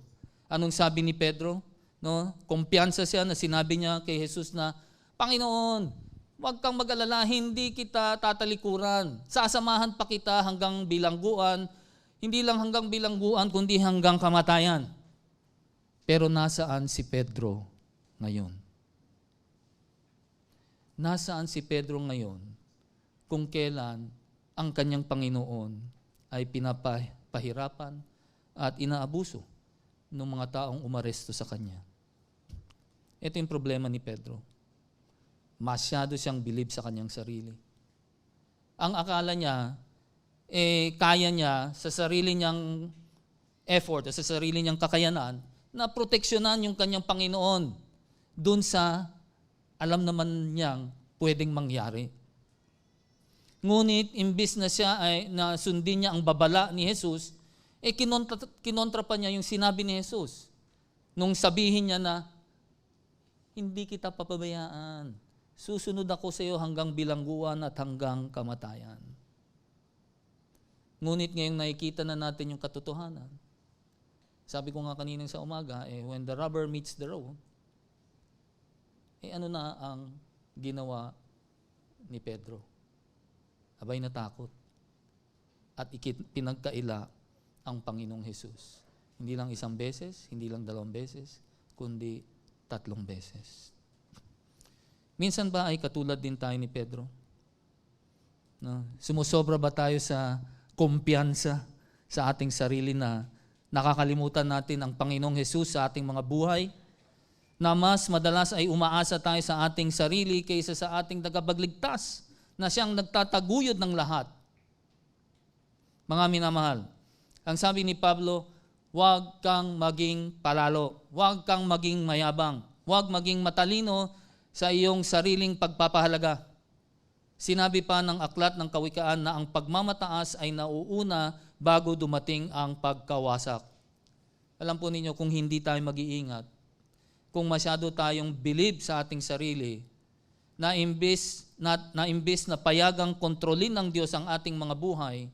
anong sabi ni Pedro? No? Kumpiyansa siya na sinabi niya kay Jesus na, Panginoon, huwag kang mag-alala, hindi kita tatalikuran. Sasamahan pa kita hanggang bilangguan, hindi lang hanggang bilangguan, kundi hanggang kamatayan. Pero nasaan si Pedro ngayon? Nasaan si Pedro ngayon kung kailan ang kanyang Panginoon ay pinapahirapan at inaabuso ng mga taong umaresto sa kanya? Ito yung problema ni Pedro. Masyado siyang bilib sa kanyang sarili. Ang akala niya, kaya niya sa sarili niyang effort, sa sarili niyang kakayanan, na proteksyonan yung kanyang Panginoon dun sa alam naman niyang pwedeng mangyari. Ngunit imbis na siya ay nasundin niya ang babala ni Jesus, kinontra pa niya yung sinabi ni Jesus. Nung sabihin niya na, hindi kita papabayaan. Susunod ako sa iyo hanggang bilangguan at hanggang kamatayan. Ngunit ngayong nakikita na natin yung katotohanan. Sabi ko nga kaninang sa umaga, when the rubber meets the road, ano na ang ginawa ni Pedro? Abay natakot. At pinagkaila ang Panginoong Jesus. Hindi lang isang beses, hindi lang 2 beses, kundi 3 beses. Minsan ba ay katulad din tayo ni Pedro? No? Sumusobra ba tayo sa kumpiyansa sa ating sarili na nakakalimutan natin ang Panginoong Jesus sa ating mga buhay? Na mas madalas ay umaasa tayo sa ating sarili kaysa sa ating tagapagligtas na siyang nagtataguyod ng lahat. Mga minamahal, ang sabi ni Pablo, huwag kang maging palalo, huwag kang maging mayabang, huwag maging matalino sa iyong sariling pagpapahalaga. Sinabi pa ng aklat ng Kawikaan na ang pagmamataas ay nauuna bago dumating ang pagkawasak. Alam po ninyo, kung hindi tayo mag-iingat, kung masyado tayong believe sa ating sarili, na imbis na payagang kontrolin ng Diyos ang ating mga buhay,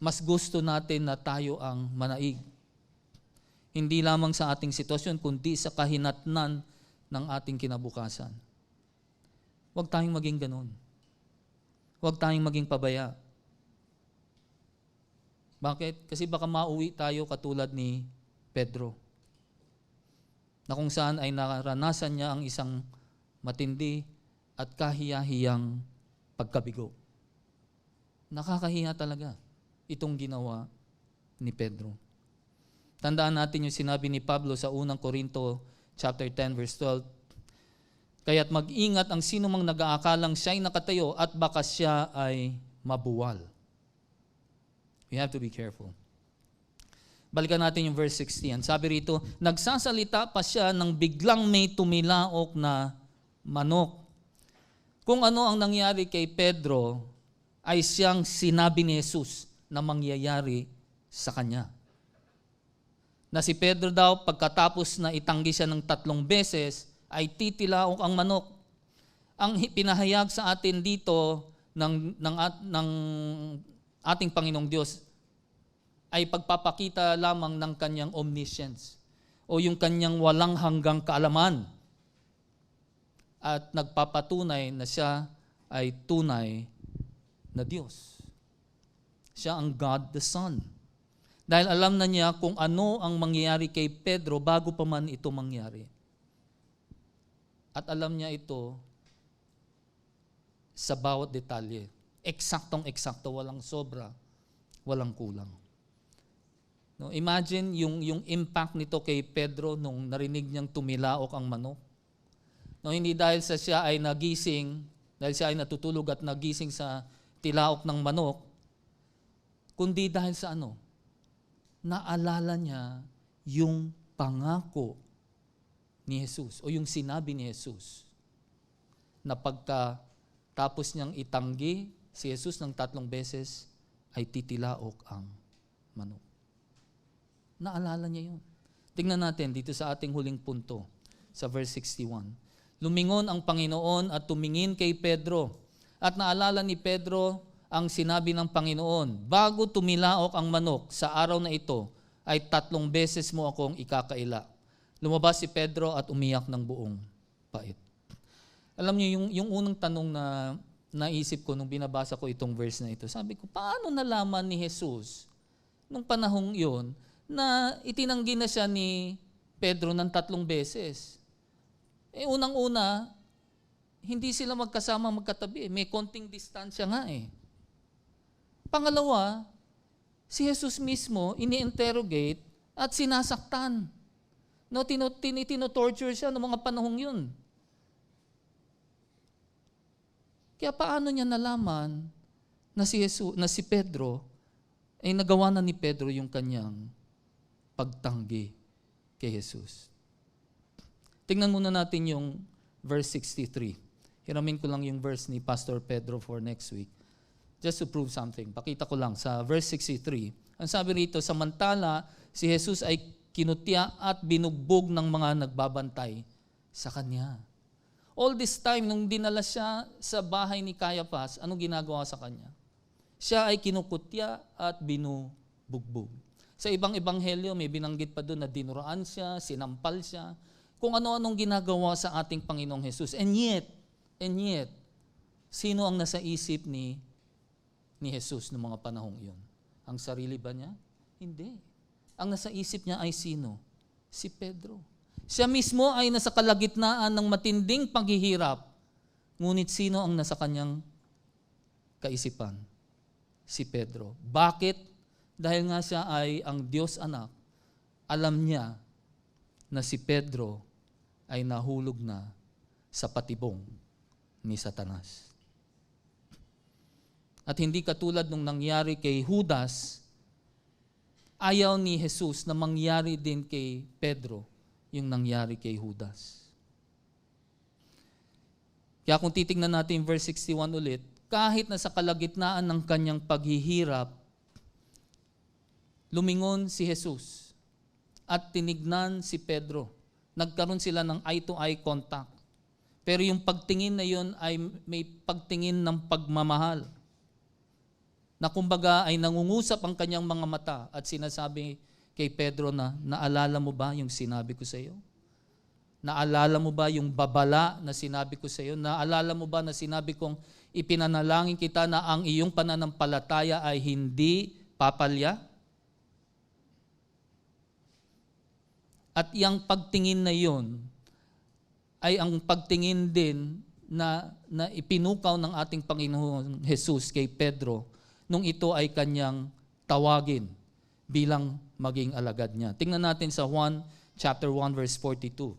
mas gusto natin na tayo ang manaig. Hindi lamang sa ating sitwasyon, kundi sa kahinatnan ng ating kinabukasan. Huwag tayong maging ganun. Huwag tayong maging pabaya. Bakit? Kasi baka mauwi tayo katulad ni Pedro, na kung saan ay naranasan niya ang isang matindi at kahiya-hiyang pagkabigo. Nakakahiya talaga itong ginawa ni Pedro. Tandaan natin yung sinabi ni Pablo sa unang Korinto chapter 10 verse 12. Kaya't mag-ingat ang sino mang nag-aakalang siya'y nakatayo at baka siya ay mabuwal. We have to be careful. Balikan natin yung verse 16. Sabi rito, nagsasalita pa siya nang biglang may tumilaok na manok. Kung ano ang nangyari kay Pedro ay siyang sinabi ni Jesus na mangyayari sa kanya. Na si Pedro daw pagkatapos na itanggi siya ng 3 beses ay titilaok ang manok. Ang pinahayag sa atin dito ng ating Panginoong Diyos ay pagpapakita lamang ng kanyang omniscience o yung kanyang walang hanggang kaalaman at nagpapatunay na siya ay tunay na Diyos. Siya ang God the Son. Dahil alam na niya kung ano ang mangyayari kay Pedro bago pa man ito mangyari. At alam niya ito sa bawat detalye. Eksaktong-eksakto, walang sobra, walang kulang. No, imagine yung impact nito kay Pedro nung narinig niyang tumilaok ang manok. No, hindi dahil sa siya ay nagising, dahil siya ay natutulog at nagising sa tilaok ng manok, kundi dahil sa ano? Naalala niya yung pangako ni Jesus o yung sinabi ni Jesus na pagkatapos niyang itanggi si Jesus ng 3 beses ay titilaok ang manok. Naalala niya yun. Tingnan natin dito sa ating huling punto sa verse 61. Lumingon ang Panginoon at tumingin kay Pedro at naalala ni Pedro ang sinabi ng Panginoon, bago tumilaok ang manok sa araw na ito ay 3 beses mo akong ikakaila. Lumabas si Pedro at umiyak ng buong pait. Alam niyo, yung unang tanong na naisip ko nung binabasa ko itong verse na ito, sabi ko, paano nalaman ni Jesus nung panahong yun na itinanggi na siya ni Pedro ng 3 beses? Unang-una, hindi sila magkasama magkatabi. May konting distansya nga eh. Pangalawa, si Jesus mismo ini-interrogate at sinasaktan. No, tinotorture siya noong mga panahong yun. Kaya paano niya nalaman na si Pedro ay nagawa na ni Pedro yung kanyang pagtanggi kay Jesus? Tingnan muna natin yung verse 63. Hiramin ko lang yung verse ni Pastor Pedro for next week. Just to prove something. Pakita ko lang sa verse 63. Ang sabi rito, samantala si Jesus ay kinutya at binugbog ng mga nagbabantay sa kanya. All this time, nung dinala siya sa bahay ni Caiaphas, anong ginagawa sa kanya? Siya ay kinukutya at binubugbog. Sa ibang ebanghelyo, may binanggit pa doon na dinuraan siya, sinampal siya, kung ano-anong ginagawa sa ating Panginoong Jesus. And yet, sino ang nasa isip ni Jesus noong mga panahong iyon? Ang sarili ba niya? Hindi. Ang nasa isip niya ay sino? Si Pedro. Siya mismo ay nasa kalagitnaan ng matinding paghihirap. Ngunit sino ang nasa kanyang kaisipan? Si Pedro. Bakit? Dahil nga siya ay ang Diyos anak, alam niya na si Pedro ay nahulog na sa patibong ni Satanas. At hindi katulad nung nangyari kay Judas, ayaw ni Jesus na mangyari din kay Pedro yung nangyari kay Judas. Kaya kung titingnan natin verse 61 ulit, kahit na sa kalagitnaan ng kanyang paghihirap, lumingon si Jesus at tinignan si Pedro. Nagkaroon sila ng eye-to-eye contact. Pero yung pagtingin na yun ay may pagtingin ng pagmamahal. Na kumbaga ay nangungusap ang kanyang mga mata at sinasabi kay Pedro na, naalala mo ba yung sinabi ko sa iyo? Naalala mo ba yung babala na sinabi ko sa iyo? Naalala mo ba na sinabi kong ipinanalangin kita na ang iyong pananampalataya ay hindi papalya? At yung pagtingin na yon ay ang pagtingin din na ipinukaw ng ating Panginoon Jesus kay Pedro nung ito ay kanyang tawagin bilang maging alagad niya. Tingnan natin sa Juan chapter 1 verse 42.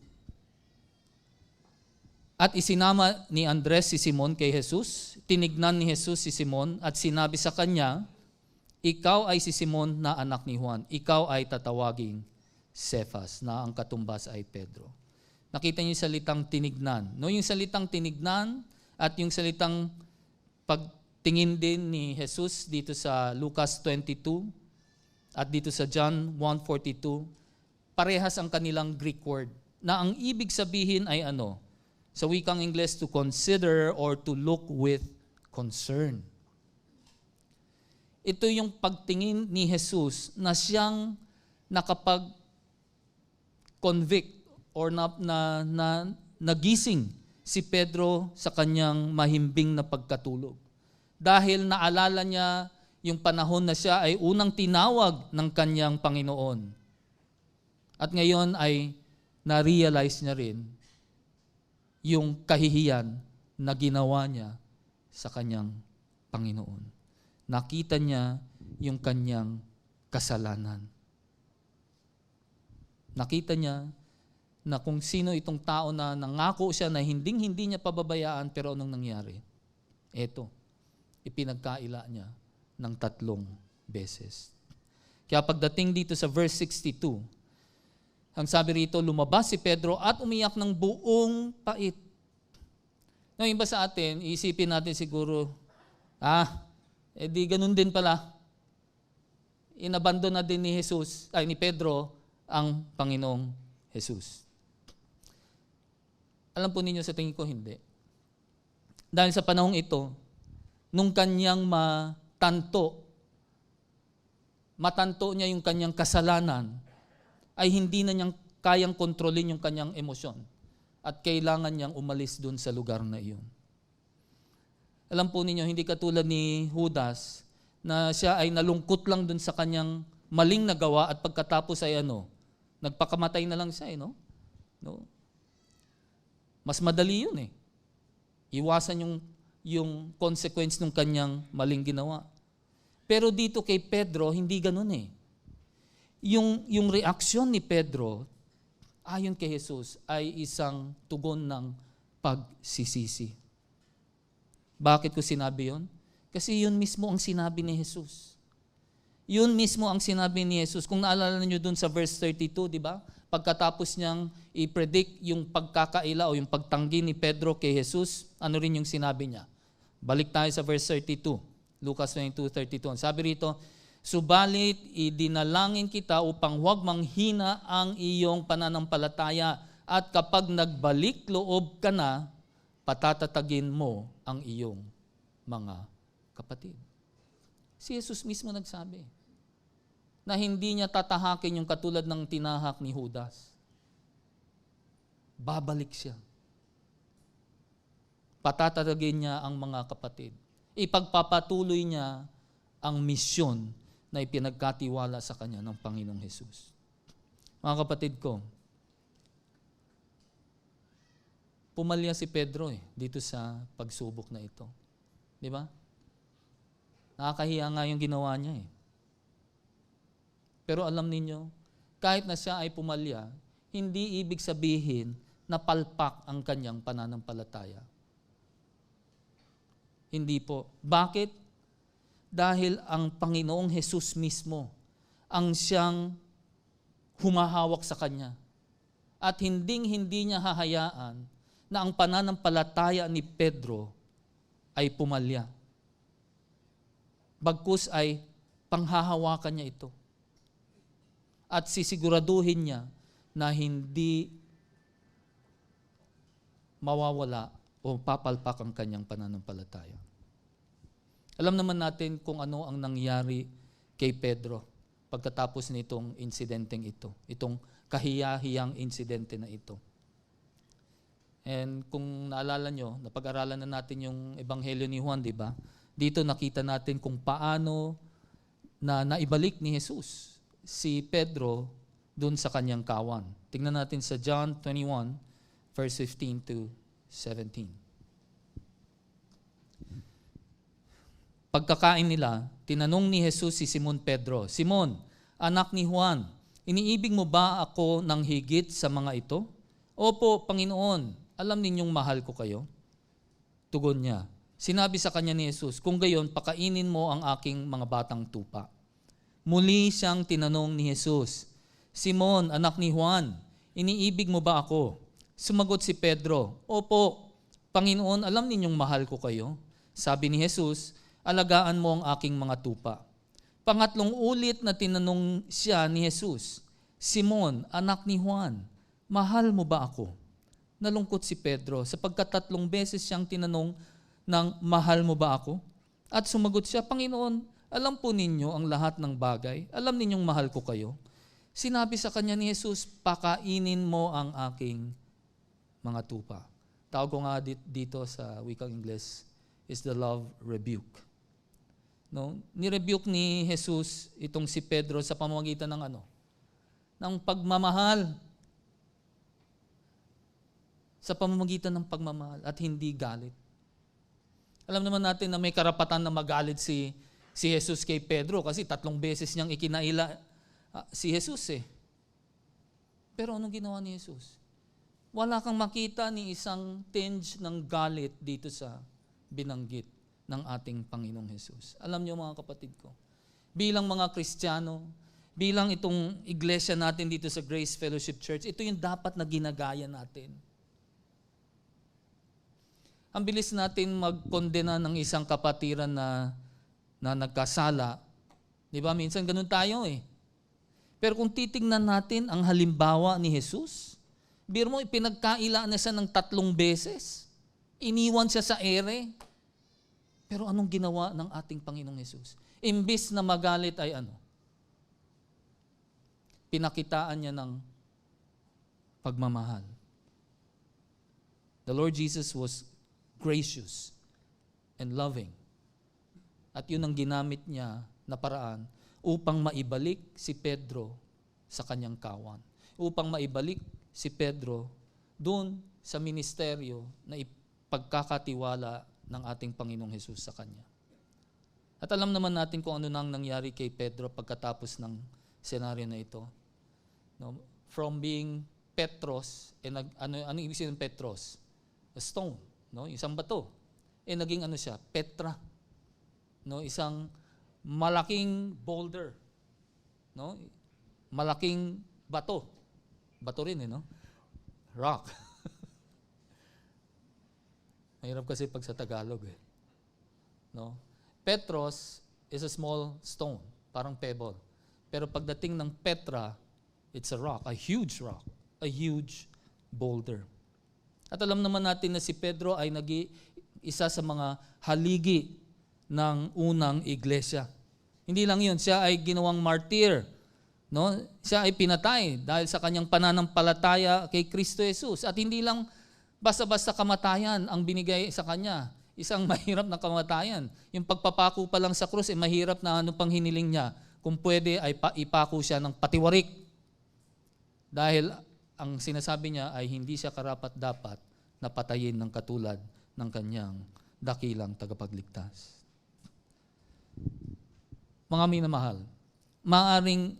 At isinama ni Andres si Simon kay Jesus, tinignan ni Jesus si Simon at sinabi sa kanya, ikaw ay si Simon na anak ni Juan, ikaw ay tatawaging Cephas, na ang katumbas ay Pedro. Nakita niyo yung salitang tinignan. No, yung salitang tinignan at yung salitang pagtingin din ni Jesus dito sa Lucas 22 at dito sa John 1:42, parehas ang kanilang Greek word na ang ibig sabihin ay ano? Sa wikang Ingles, to consider or to look with concern. Ito yung pagtingin ni Jesus na siyang nakapag-convict or nagising si Pedro sa kanyang mahimbing na pagkatulog. Dahil naalala niya yung panahon na siya ay unang tinawag ng kanyang Panginoon. At ngayon ay na-realize niya rin yung kahihiyan na ginawa niya sa kanyang Panginoon. Nakita niya yung kanyang kasalanan. Nakita niya na kung sino itong tao na nangako siya na hindi niya pababayaan, pero anong nangyari? Eto, ipinagkaila niya ng 3 beses. Kaya pagdating dito sa verse 62, ang sabi rito, lumabas si Pedro at umiyak ng buong pait. Ngayon, iba sa atin, iisipin natin siguro, di ganun din pala. Inabandon na din ni Pedro ang Panginoong Jesus. Alam po ninyo, sa tingin ko hindi. Dahil sa panahong ito, nung kanyang matanto niya yung kanyang kasalanan, ay hindi na niyang kayang kontrolin yung kanyang emosyon at kailangan niyang umalis dun sa lugar na iyon. Alam po ninyo, hindi katulad ni Judas na siya ay nalungkot lang dun sa kanyang maling nagawa at pagkatapos ay nagpakamatay na lang siya. No? Mas madali yun Iwasan yung consequence ng kanyang maling ginawa. Pero dito kay Pedro, hindi ganun Yung reaksyon ni Pedro, ayon kay Jesus, ay isang tugon ng pagsisisi. Bakit ko sinabi yon? Kasi yun mismo ang sinabi ni Jesus. Yun mismo ang sinabi ni Jesus. Kung naalala niyo dun sa verse 32, di ba? Pagkatapos niyang i-predict yung pagkakaila o yung pagtanggi ni Pedro kay Jesus, ano rin yung sinabi niya? Balik tayo sa verse 32. Lucas 22:32. Sabi rito, subalit idinalangin kita upang huwag manghina ang iyong pananampalataya at kapag nagbalik loob ka na, patatatagin mo ang iyong mga kapatid. Si Jesus mismo nagsabi na hindi niya tatahakin yung katulad ng tinahak ni Judas. Babalik siya. Patatatagin niya ang mga kapatid. Ipagpapatuloy niya ang misyon na ipinagkatiwala sa kanya ng Panginoong Jesus. Mga kapatid ko, pumalya si Pedro dito sa pagsubok na ito. Di ba? Nakakahiya nga yung ginawa niya Pero alam ninyo, kahit na siya ay pumalya, hindi ibig sabihin na palpak ang kanyang pananampalataya. Hindi po. Bakit? Dahil ang Panginoong Jesus mismo ang siyang humahawak sa kanya. At hindi niya hahayaan na ang pananampalataya ni Pedro ay pumalya. Bagkus ay panghahawakan niya ito. At sisiguraduhin niya na hindi mawawala o papalpak ang kanyang pananampalataya. Alam naman natin kung ano ang nangyari kay Pedro pagkatapos nitong insidenteng ito, itong kahiyahiyang insidente na ito. And kung naalala nyo, napag-aralan na natin yung Ebanghelyo ni Juan, di ba? Dito nakita natin kung paano na naibalik ni Jesus si Pedro dun sa kanyang kawan. Tingnan natin sa John 21, verse 15 to 17. Pagkakain nila, tinanong ni Jesus si Simon Pedro, Simon, anak ni Juan, iniibig mo ba ako ng higit sa mga ito? Opo, Panginoon, alam ninyong mahal ko kayo. Tugon niya, sinabi sa kanya ni Jesus, kung gayon, pakainin mo ang aking mga batang tupa. Muli siyang tinanong ni Jesus, Simon, anak ni Juan, iniibig mo ba ako? Sumagot si Pedro, opo, Panginoon, alam ninyong mahal ko kayo. Sabi ni Jesus, alagaan mo ang aking mga tupa. Pangatlong ulit na tinanong siya ni Jesus, Simon, anak ni Juan, mahal mo ba ako? Nalungkot si Pedro sapagkat 3 beses siyang tinanong ng mahal mo ba ako? At sumagot siya, Panginoon, alam po ninyo ang lahat ng bagay. Alam ninyong mahal ko kayo. Sinabi sa kanya ni Jesus, pakainin mo ang aking mga tupa. Tawag ko nga dito sa wikang Ingles is the love rebuke. No? Ni-rebuke ni Jesus itong si Pedro sa pamamagitan ng ano? Ng pagmamahal. Sa pamamagitan ng pagmamahal at hindi galit. Alam naman natin na may karapatan na magalit si Jesus kay Pedro kasi 3 beses niyang ikinaila si Jesus eh. Pero anong ginawa ni Jesus? Wala kang makita ni isang tinge ng galit dito sa binanggit ng ating Panginoong Jesus. Alam niyo mga kapatid ko, bilang mga Kristiyano, bilang itong iglesia natin dito sa Grace Fellowship Church, ito yung dapat na ginagaya natin. Ang bilis natin magkondena ng isang kapatiran na nagkasala. Di ba? Minsan ganun tayo eh. Pero kung titingnan natin ang halimbawa ni Jesus, biro mo, ipinagkaila na siya ng 3 beses. Iniwan siya sa ere. Pero anong ginawa ng ating Panginoong Jesus? Imbis na magalit ay ano? Pinakitaan niya ng pagmamahal. The Lord Jesus was gracious and loving. At yun ang ginamit niya na paraan upang maibalik si Pedro sa kanyang kawan. Upang maibalik si Pedro doon sa ministeryo na ipagkakatiwala ng ating Panginoong Jesus sa kanya. At alam naman natin kung ano nang nangyari kay Pedro pagkatapos ng senaryo na ito. No? From being Petros, ano ibig sabihin ng Petros? A stone. No, isang bato. Naging ano siya? Petra. No, isang malaking boulder. No? Malaking bato. Bato rin no? Rock. Mahirap kasi pag sa Tagalog eh. No? Petros is a small stone, parang pebble. Pero pagdating ng Petra, it's a rock, a huge rock, a huge boulder. At alam naman natin na si Pedro ay isa sa mga haligi ng unang iglesia. Hindi lang yun, siya ay ginawang martyr. No? Siya ay pinatay dahil sa kanyang pananampalataya kay Kristo Jesus. At hindi lang basta-basta kamatayan ang binigay sa kanya. Isang mahirap na kamatayan. Yung pagpapako pa lang sa krus, mahirap na ano pang hiniling niya. Kung pwede ay ipako siya ng patiwarik. Dahil ang sinasabi niya ay hindi siya karapat-dapat na patayin ng katulad ng kanyang dakilang tagapagligtas. Mga minamahal, maaaring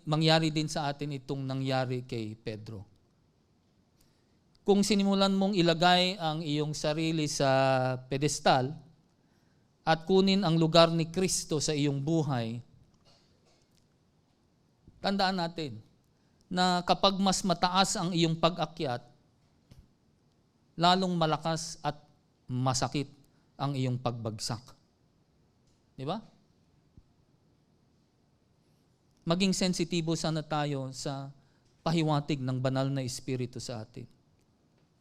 mangyari din sa atin itong nangyari kay Pedro. Kung sinimulan mong ilagay ang iyong sarili sa pedestal at kunin ang lugar ni Kristo sa iyong buhay, tandaan natin, na kapag mas mataas ang iyong pag-akyat, lalong malakas at masakit ang iyong pagbagsak. Di ba? Maging sensitibo sana tayo sa pahiwatig ng banal na Espiritu sa atin.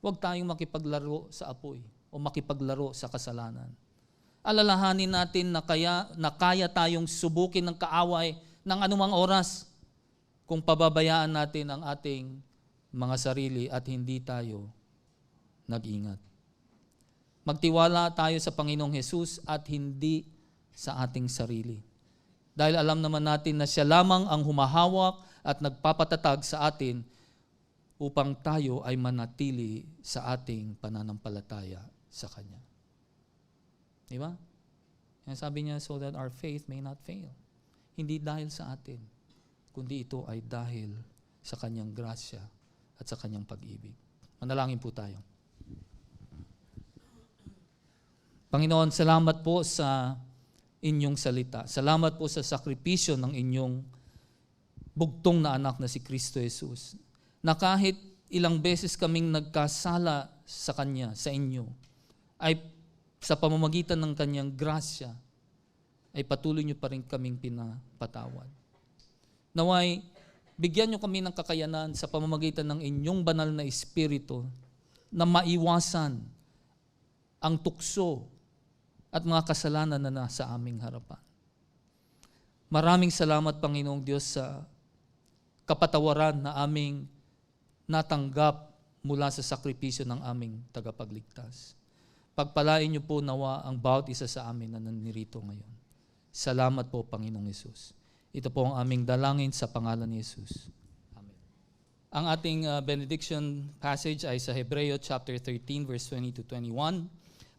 Huwag tayong makipaglaro sa apoy o makipaglaro sa kasalanan. Alalahanin natin na kaya tayong subukin ng kaaway ng anumang oras kung pababayaan natin ang ating mga sarili at hindi tayo nag-ingat. Magtiwala tayo sa Panginoong Hesus at hindi sa ating sarili. Dahil alam naman natin na siya lamang ang humahawak at nagpapatatag sa atin upang tayo ay manatili sa ating pananampalataya sa Kanya. Di ba? Yan sabi niya, so that our faith may not fail. Hindi dahil sa atin, kundi ito ay dahil sa Kanyang grasya at sa Kanyang pag-ibig. Manalangin po tayo. Panginoon, salamat po sa inyong salita. Salamat po sa sakripisyo ng inyong bugtong na anak na si Kristo Jesus. Na kahit ilang beses kaming nagkasala sa Kanya, sa inyo, ay sa pamamagitan ng Kanyang grasya, ay patuloy niyo pa rin kaming pinapatawad. Naway, bigyan niyo kami ng kakayanan sa pamamagitan ng inyong banal na Espiritu na maiwasan ang tukso at mga kasalanan na nasa aming harapan. Maraming salamat, Panginoong Diyos, sa kapatawaran na aming natanggap mula sa sakripisyo ng aming tagapagligtas. Pagpalain niyo po nawa ang bawat isa sa amin na nanirito ngayon. Salamat po, Panginoong Hesus. Ito po ang aming dalangin sa pangalan ni Hesus. Amen. Ang ating benediction passage ay sa Hebreo chapter 13 verse 20 to 21.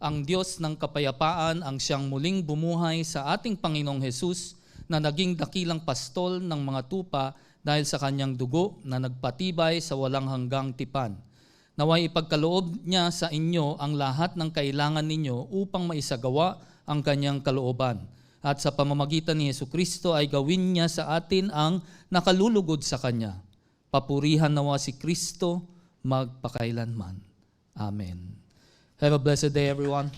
Ang Diyos ng kapayapaan ang siyang muling bumuhay sa ating Panginoong Hesus na naging dakilang pastol ng mga tupa dahil sa kanyang dugo na nagpatibay sa walang hanggang tipan. Naway ipagkaloob niya sa inyo ang lahat ng kailangan ninyo upang maisagawa ang kanyang kalooban. At sa pamamagitan ni Jesucristo ay gawin niya sa atin ang nakalulugod sa Kanya. Papurihan nawa si Kristo magpakailanman. Amen. Have a blessed day, everyone.